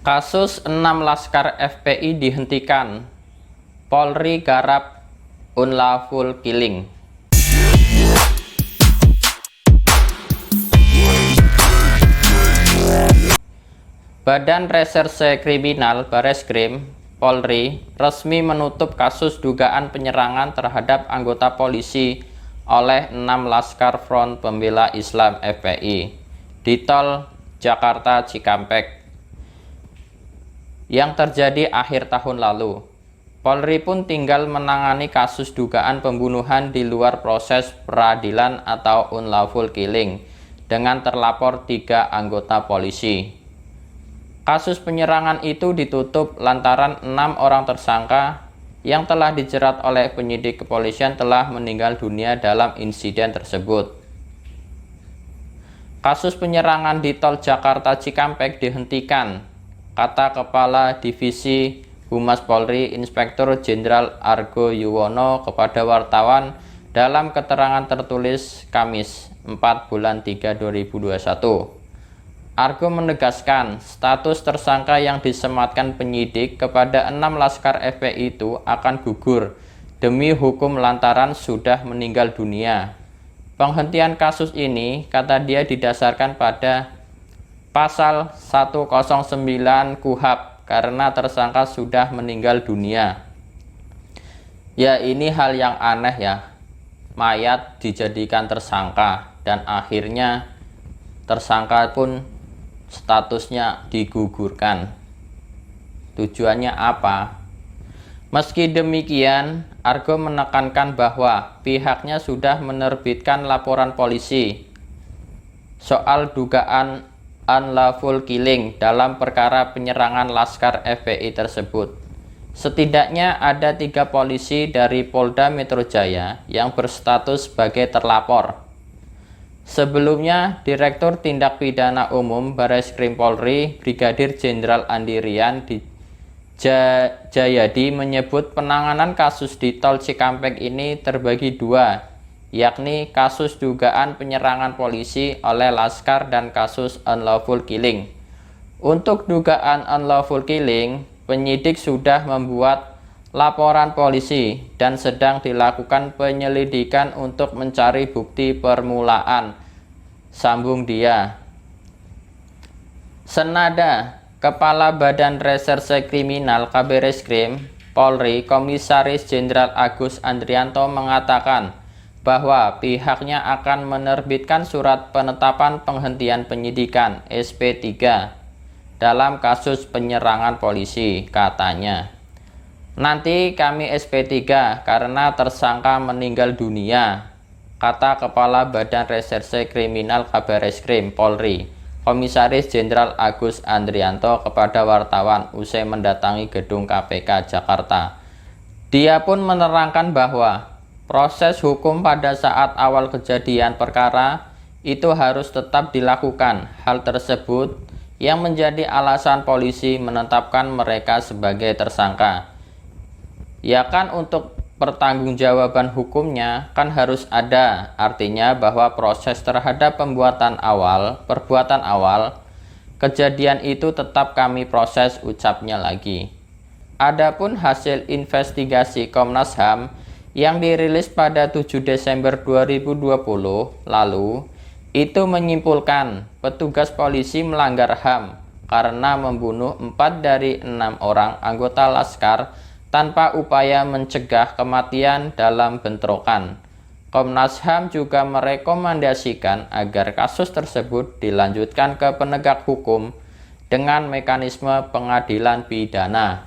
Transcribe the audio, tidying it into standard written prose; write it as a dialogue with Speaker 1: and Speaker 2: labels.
Speaker 1: Kasus 6 Laskar FPI dihentikan, Polri garap unlawful killing. Badan Reserse Kriminal Bareskrim Polri resmi menutup kasus dugaan penyerangan terhadap anggota polisi oleh 6 Laskar Front Pembela Islam FPI di Tol Jakarta Cikampek yang terjadi akhir tahun lalu. Polri pun tinggal menangani kasus dugaan pembunuhan di luar proses peradilan atau unlawful killing dengan terlapor 3 anggota polisi. Kasus penyerangan itu ditutup lantaran 6 orang tersangka yang telah dijerat oleh penyidik kepolisian telah meninggal dunia dalam insiden tersebut. Kasus penyerangan di Tol Jakarta Cikampek dihentikan, kata Kepala Divisi Humas Polri Inspektur Jenderal Argo Yuwono kepada wartawan dalam keterangan tertulis Kamis 4/3/2021. Argo menegaskan status tersangka yang disematkan penyidik kepada 6 Laskar FPI itu akan gugur demi hukum lantaran sudah meninggal dunia. Penghentian kasus ini, kata dia, didasarkan pada Pasal 109 KUHP karena tersangka sudah meninggal dunia. Ya, ini hal yang aneh ya. Mayat dijadikan tersangka dan akhirnya tersangka pun statusnya digugurkan. Tujuannya apa? Meski demikian, Argo menekankan bahwa pihaknya sudah menerbitkan laporan polisi soal dugaan unlawful killing dalam perkara penyerangan Laskar FPI tersebut. Setidaknya ada 3 polisi dari Polda Metro Jaya yang berstatus sebagai terlapor. Sebelumnya, Direktur Tindak Pidana Umum Bareskrim Polri, Brigadir Jenderal Andirian Jayadi menyebut penanganan kasus di Tol Cikampek ini terbagi 2, yakni kasus dugaan penyerangan polisi oleh Laskar dan kasus unlawful killing. Untuk dugaan unlawful killing, penyidik sudah membuat laporan polisi dan sedang dilakukan penyelidikan untuk mencari bukti permulaan, sambung dia. Senada, Kepala Badan Reserse Kriminal Kabareskrim Polri Komisaris Jenderal Agus Andrianto mengatakan bahwa pihaknya akan menerbitkan surat penetapan penghentian penyidikan SP3 dalam kasus penyerangan polisi, katanya. Nanti kami SP3 karena tersangka meninggal dunia, kata Kepala Badan Reserse Kriminal Kabareskrim Polri, Komisaris Jenderal Agus Andrianto kepada wartawan usai mendatangi gedung KPK Jakarta. Dia pun menerangkan bahwa proses hukum pada saat awal kejadian perkara itu harus tetap dilakukan. Hal tersebut yang menjadi alasan polisi menetapkan mereka sebagai tersangka. Ya kan, untuk pertanggungjawaban hukumnya kan harus ada. Artinya bahwa proses terhadap perbuatan awal kejadian itu tetap kami proses, ucapnya lagi. Adapun hasil investigasi Komnas HAM yang dirilis pada 7 Desember 2020 lalu itu menyimpulkan petugas polisi melanggar HAM karena membunuh 4 dari 6 orang anggota Laskar tanpa upaya mencegah kematian dalam bentrokan. Komnas HAM juga merekomendasikan agar kasus tersebut dilanjutkan ke penegak hukum dengan mekanisme pengadilan pidana.